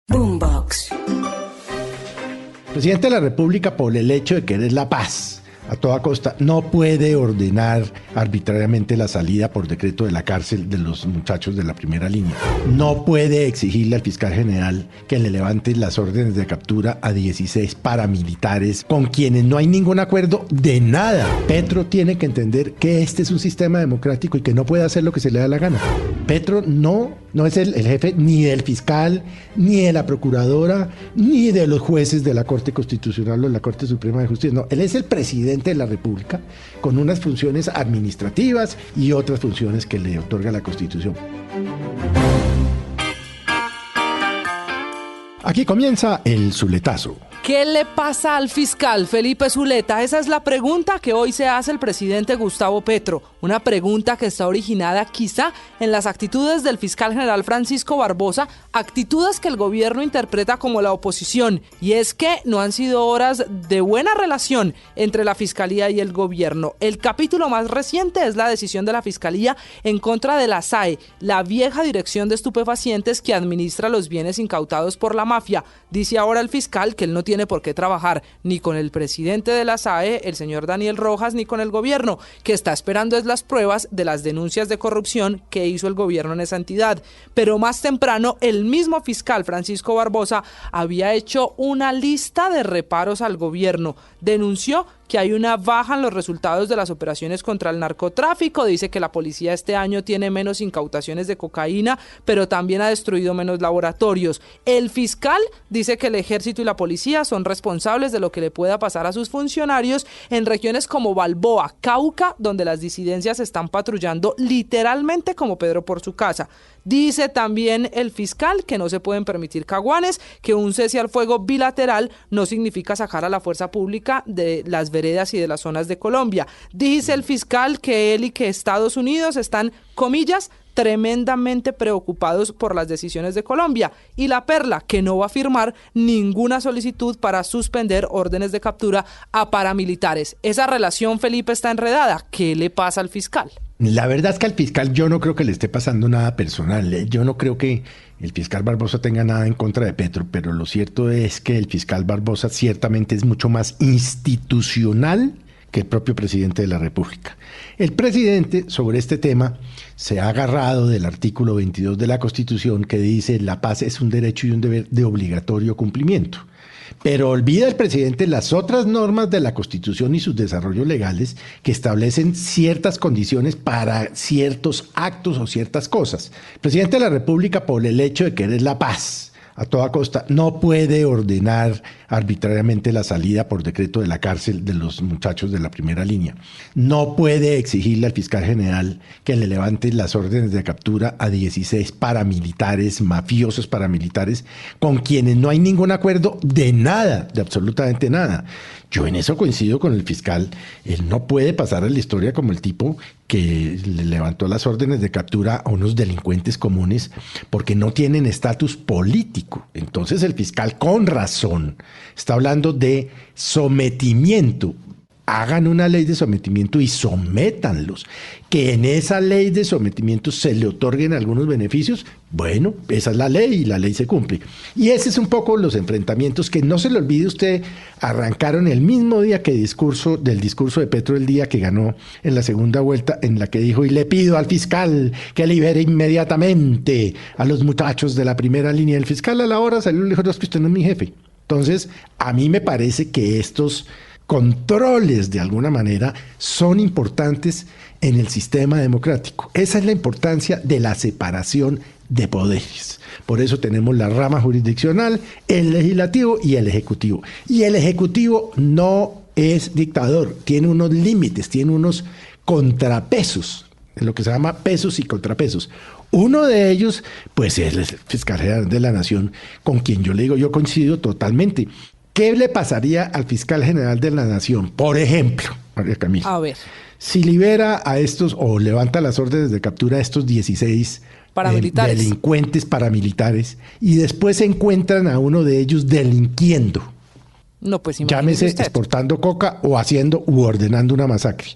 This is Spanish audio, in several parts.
Boombox. El presidente de la República, por el hecho de querer la paz a toda costa, no puede ordenar arbitrariamente la salida por decreto de la cárcel de los muchachos de la primera línea. No puede exigirle al fiscal general que le levante las órdenes de captura a 16 paramilitares con quienes no hay ningún acuerdo de nada. Petro tiene que entender que este es un sistema democrático y que no puede hacer lo que se le da la gana. Petro no es el jefe ni del fiscal, ni de la procuradora, ni de los jueces de la Corte Constitucional o de la Corte Suprema de Justicia. No, él es el presidente de la República con unas funciones administrativas y otras funciones que le otorga la Constitución. Aquí comienza el Zuletazo. ¿Qué le pasa al fiscal Felipe Zuleta? Esa es la pregunta que hoy se hace el presidente Gustavo Petro. Una pregunta que está originada quizá en las actitudes del fiscal general Francisco Barbosa, actitudes que el gobierno interpreta como la oposición. Y es que no han sido horas de buena relación entre la fiscalía y el gobierno. El capítulo más reciente es la decisión de la fiscalía en contra de la SAE, la vieja dirección de estupefacientes que administra los bienes incautados por la mafia. Dice ahora el fiscal que él no tiene por qué trabajar ni con el presidente de la SAE, el señor Daniel Rojas, ni con el gobierno, que está esperando es las pruebas de las denuncias de corrupción que hizo el gobierno en esa entidad. Pero más temprano, el mismo fiscal Francisco Barbosa había hecho una lista de reparos al gobierno. Denunció que hay una baja en los resultados de las operaciones contra el narcotráfico, dice que la policía este año tiene menos incautaciones de cocaína, pero también ha destruido menos laboratorios. El fiscal dice que el ejército y la policía son responsables de lo que le pueda pasar a sus funcionarios en regiones como Balboa, Cauca, donde las disidencias están patrullando literalmente como Pedro por su casa. Dice también el fiscal que no se pueden permitir caguanes, que un cese al fuego bilateral no significa sacar a la fuerza pública de las veredas y de las zonas de Colombia. Dice el fiscal que él y que Estados Unidos están, comillas, tremendamente preocupados por las decisiones de Colombia. Y la perla, que no va a firmar ninguna solicitud para suspender órdenes de captura a paramilitares. Esa relación, Felipe, está enredada. ¿Qué le pasa al fiscal? La verdad es que al fiscal yo no creo que le esté pasando nada personal. Yo no creo que el fiscal Barbosa tenga nada en contra de Petro, pero lo cierto es que el fiscal Barbosa ciertamente es mucho más institucional que el propio presidente de la República. El presidente sobre este tema se ha agarrado del artículo 22 de la Constitución que dice la paz es un derecho y un deber de obligatorio cumplimiento. Pero olvida el presidente las otras normas de la Constitución y sus desarrollos legales que establecen ciertas condiciones para ciertos actos o ciertas cosas. El presidente de la República, por el hecho de querer la paz a toda costa, no puede ordenar arbitrariamente la salida por decreto de la cárcel de los muchachos de la primera línea. No puede exigirle al fiscal general que le levante las órdenes de captura a 16 paramilitares, mafiosos paramilitares, con quienes no hay ningún acuerdo de nada, de absolutamente nada. Yo en eso coincido con el fiscal. Él no puede pasar a la historia como el tipo que le levantó las órdenes de captura a unos delincuentes comunes porque no tienen estatus político. Entonces el fiscal, con razón, está hablando de sometimiento. Hagan una ley de sometimiento y sométanlos. Que en esa ley de sometimiento se le otorguen algunos beneficios, bueno, esa es la ley y la ley se cumple. Y ese es un poco los enfrentamientos que, no se le olvide usted, arrancaron el mismo día que del discurso de Petro el día que ganó en la segunda vuelta, en la que dijo: y le pido al fiscal que libere inmediatamente a los muchachos de la primera línea. El fiscal a la hora salió y le dijo: no, es que usted no es mi jefe. Entonces, a mí me parece que estos controles, de alguna manera, son importantes en el sistema democrático. Esa es la importancia de la separación de poderes. Por eso tenemos la rama jurisdiccional, el legislativo y el ejecutivo. Y el ejecutivo no es dictador, tiene unos límites, tiene unos contrapesos, lo que se llama pesos y contrapesos. Uno de ellos, pues, es el fiscal general de la Nación, con quien yo le digo, yo coincido totalmente. ¿Qué le pasaría al fiscal general de la Nación? Por ejemplo, María Camila, a ver, si libera a estos o levanta las órdenes de captura a estos 16 paramilitares, delincuentes paramilitares, y después se encuentran a uno de ellos delinquiendo. No, pues llámese usted, exportando coca o haciendo u ordenando una masacre.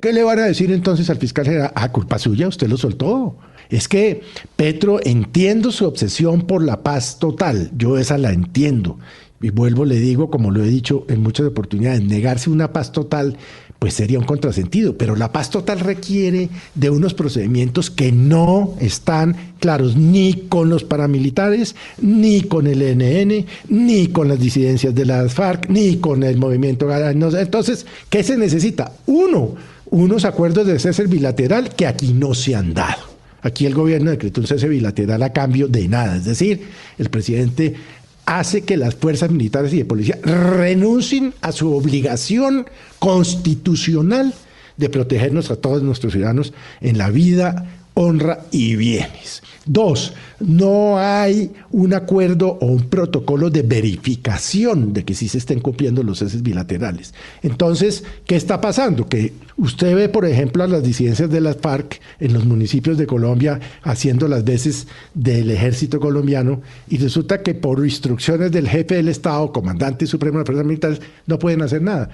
¿Qué le van a decir entonces al fiscal general? Ah, culpa suya, usted lo soltó. Es que Petro, entiendo su obsesión por la paz total, yo esa la entiendo. Y vuelvo, le digo, como lo he dicho en muchas oportunidades, negarse una paz total pues sería un contrasentido, pero la paz total requiere de unos procedimientos que no están claros ni con los paramilitares, ni con el ELN, ni con las disidencias de las FARC, ni con el movimiento. Entonces, ¿qué se necesita? Unos acuerdos de cese bilateral que aquí no se han dado. Aquí el gobierno decretó un cese bilateral a cambio de nada, es decir, el presidente hace que las fuerzas militares y de policía renuncien a su obligación constitucional de protegernos a todos nuestros ciudadanos en la vida, honra y bienes. 2, no hay un acuerdo o un protocolo de verificación de que sí se estén cumpliendo los ceses bilaterales. Entonces, ¿qué está pasando? Que usted ve, por ejemplo, a las disidencias de las FARC en los municipios de Colombia haciendo las veces del ejército colombiano y resulta que por instrucciones del jefe del Estado, comandante supremo de las fuerzas militares, no pueden hacer nada.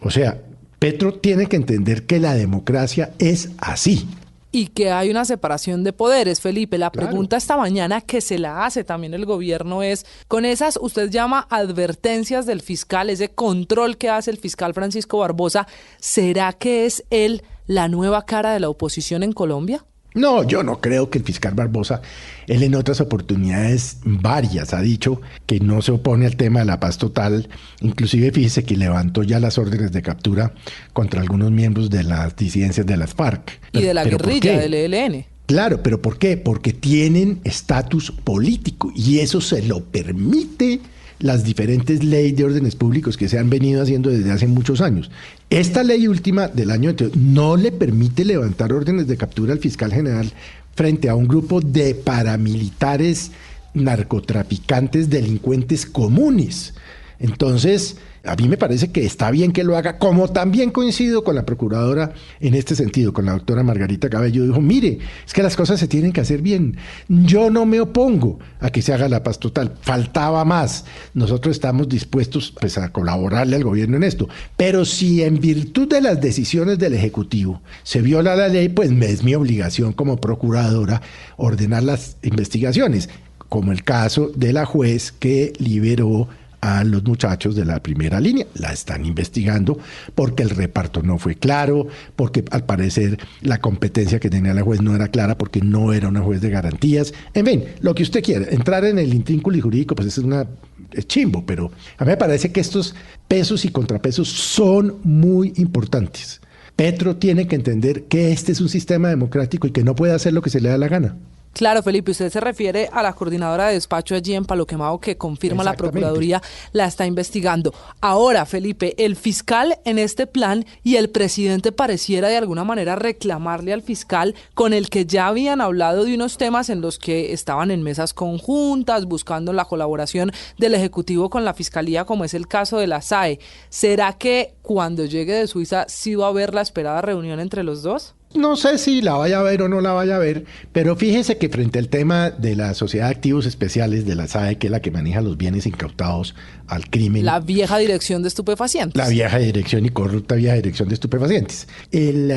O sea, Petro tiene que entender que la democracia es así. Y que hay una separación de poderes, Felipe. La Claro. pregunta esta mañana que se la hace también el gobierno es, con esas, usted llama advertencias del fiscal, ese control que hace el fiscal Francisco Barbosa, ¿será que es él la nueva cara de la oposición en Colombia? No, yo no creo que el fiscal Barbosa, él en otras oportunidades varias ha dicho que no se opone al tema de la paz total, inclusive fíjese que levantó ya las órdenes de captura contra algunos miembros de las disidencias de las FARC. Y de la ¿Pero por guerrilla qué? del ELN. Claro, pero ¿por qué? Porque tienen estatus político y eso se lo permite las diferentes leyes de órdenes públicos que se han venido haciendo desde hace muchos años. Esta ley última del año anterior no le permite levantar órdenes de captura al fiscal general frente a un grupo de paramilitares, narcotraficantes, delincuentes comunes. Entonces, a mí me parece que está bien que lo haga, como también coincido con la procuradora en este sentido, con la doctora Margarita Cabello, dijo, mire, es que las cosas se tienen que hacer bien, yo no me opongo a que se haga la paz total, faltaba más, nosotros estamos dispuestos pues, a colaborarle al gobierno en esto, pero si en virtud de las decisiones del Ejecutivo se viola la ley, pues es mi obligación como procuradora ordenar las investigaciones, como el caso de la juez que liberó a los muchachos de la primera línea. La están investigando porque el reparto no fue claro, porque al parecer la competencia que tenía la juez no era clara, porque no era una juez de garantías. En fin, lo que usted quiera. Entrar en el intrínculo jurídico, pues es chimbo, pero a mí me parece que estos pesos y contrapesos son muy importantes. Petro tiene que entender que este es un sistema democrático y que no puede hacer lo que se le da la gana. Claro, Felipe, usted se refiere a la coordinadora de despacho allí en Palo Quemado que confirma la Procuraduría la está investigando. Ahora, Felipe, el fiscal en este plan y el presidente pareciera de alguna manera reclamarle al fiscal con el que ya habían hablado de unos temas en los que estaban en mesas conjuntas, buscando la colaboración del Ejecutivo con la Fiscalía, como es el caso de la SAE. ¿Será que cuando llegue de Suiza sí va a haber la esperada reunión entre los dos? No sé si la vaya a ver o no la vaya a ver, pero fíjese que frente al tema de la Sociedad de Activos Especiales de la SAE, que es la que maneja los bienes incautados al crimen. La vieja dirección de estupefacientes. La vieja dirección y corrupta vieja dirección de estupefacientes. El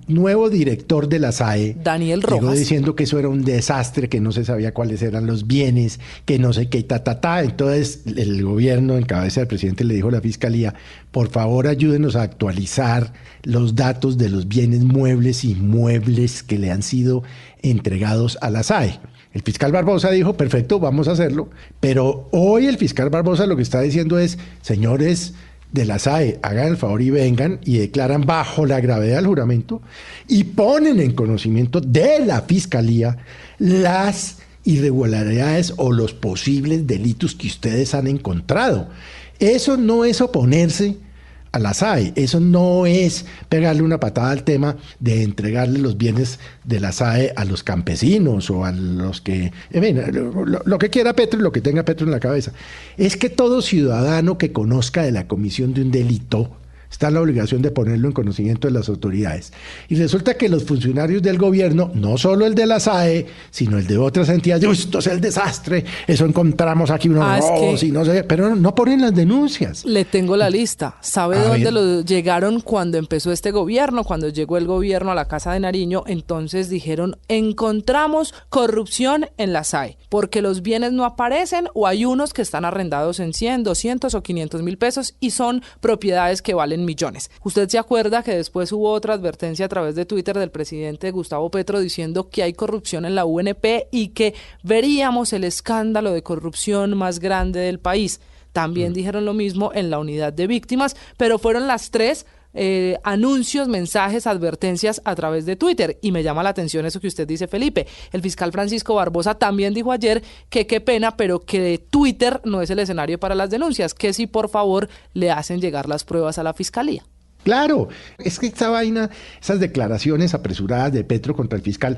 nuevo director de la SAE, Daniel Rojas, llegó diciendo que eso era un desastre, que no se sabía cuáles eran los bienes, que no sé qué, Entonces el gobierno, en cabeza del presidente, le dijo a la Fiscalía, por favor ayúdenos a actualizar los datos de los bienes muebles y inmuebles que le han sido entregados a la SAE. El fiscal Barbosa dijo, perfecto, vamos a hacerlo, pero hoy el fiscal Barbosa lo que está diciendo es, señores de la SAE, hagan el favor y vengan y declaran bajo la gravedad del juramento y ponen en conocimiento de la Fiscalía las irregularidades o los posibles delitos que ustedes han encontrado. Eso no es oponerse a la SAE, eso no es pegarle una patada al tema de entregarle los bienes de la SAE a los campesinos o a los que, en fin, lo que quiera Petro y lo que tenga Petro en la cabeza. Es que todo ciudadano que conozca de la comisión de un delito está en la obligación de ponerlo en conocimiento de las autoridades. Y resulta que los funcionarios del gobierno, no solo el de la SAE, sino el de otras entidades, esto es el desastre, eso encontramos aquí unos robos y no sé, pero no ponen las denuncias. Le tengo la lista. ¿Sabe dónde lo llegaron cuando empezó este gobierno? Cuando llegó el gobierno a la Casa de Nariño, entonces dijeron, encontramos corrupción en la SAE, porque los bienes no aparecen o hay unos que están arrendados en 100, 200 o 500 mil pesos y son propiedades que valen millones. Usted se acuerda que después hubo otra advertencia a través de Twitter del presidente Gustavo Petro diciendo que hay corrupción en la UNP y que veríamos el escándalo de corrupción más grande del país. También dijeron lo mismo en la unidad de víctimas, pero fueron las tres anuncios, mensajes, advertencias a través de Twitter. Y me llama la atención eso que usted dice, Felipe. El fiscal Francisco Barbosa también dijo ayer que qué pena, pero que Twitter no es el escenario para las denuncias, que si por favor le hacen llegar las pruebas a la fiscalía. Claro, es que esta vaina, esas declaraciones apresuradas de Petro contra el fiscal,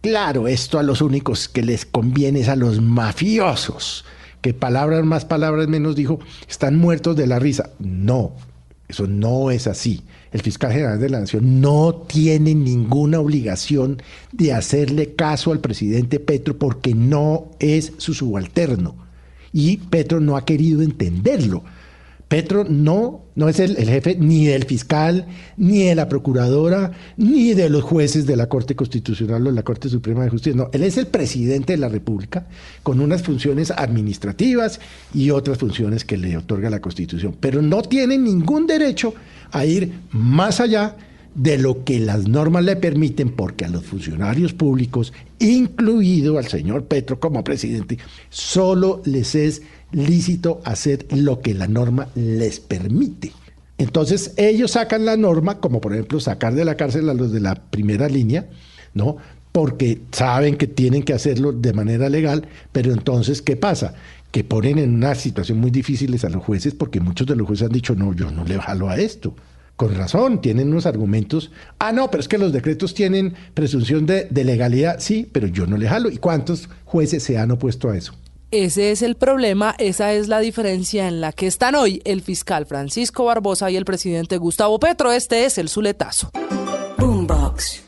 claro, esto a los únicos que les conviene es a los mafiosos, que palabras más, palabras menos, dijo, están muertos de la risa. No. Eso no es así. El fiscal general de la Nación no tiene ninguna obligación de hacerle caso al presidente Petro porque no es su subalterno. Y Petro no ha querido entenderlo. Petro no es el jefe ni del fiscal, ni de la procuradora, ni de los jueces de la Corte Constitucional o de la Corte Suprema de Justicia. No, él es el presidente de la República con unas funciones administrativas y otras funciones que le otorga la Constitución. Pero no tiene ningún derecho a ir más allá de lo que las normas le permiten, porque a los funcionarios públicos, incluido al señor Petro como presidente, solo les es lícito hacer lo que la norma les permite. Entonces ellos sacan la norma, como por ejemplo sacar de la cárcel a los de la primera línea, ¿no? Porque saben que tienen que hacerlo de manera legal, pero entonces, ¿qué pasa? Que ponen en una situación muy difícil a los jueces, porque muchos de los jueces han dicho, no, yo no le jalo a esto. Con razón, tienen unos argumentos. No, pero es que los decretos tienen presunción de legalidad. Sí, pero yo no le jalo. ¿Y cuántos jueces se han opuesto a eso? Ese es el problema, esa es la diferencia en la que están hoy el fiscal Francisco Barbosa y el presidente Gustavo Petro. Este es el Zuletazo. Boombox.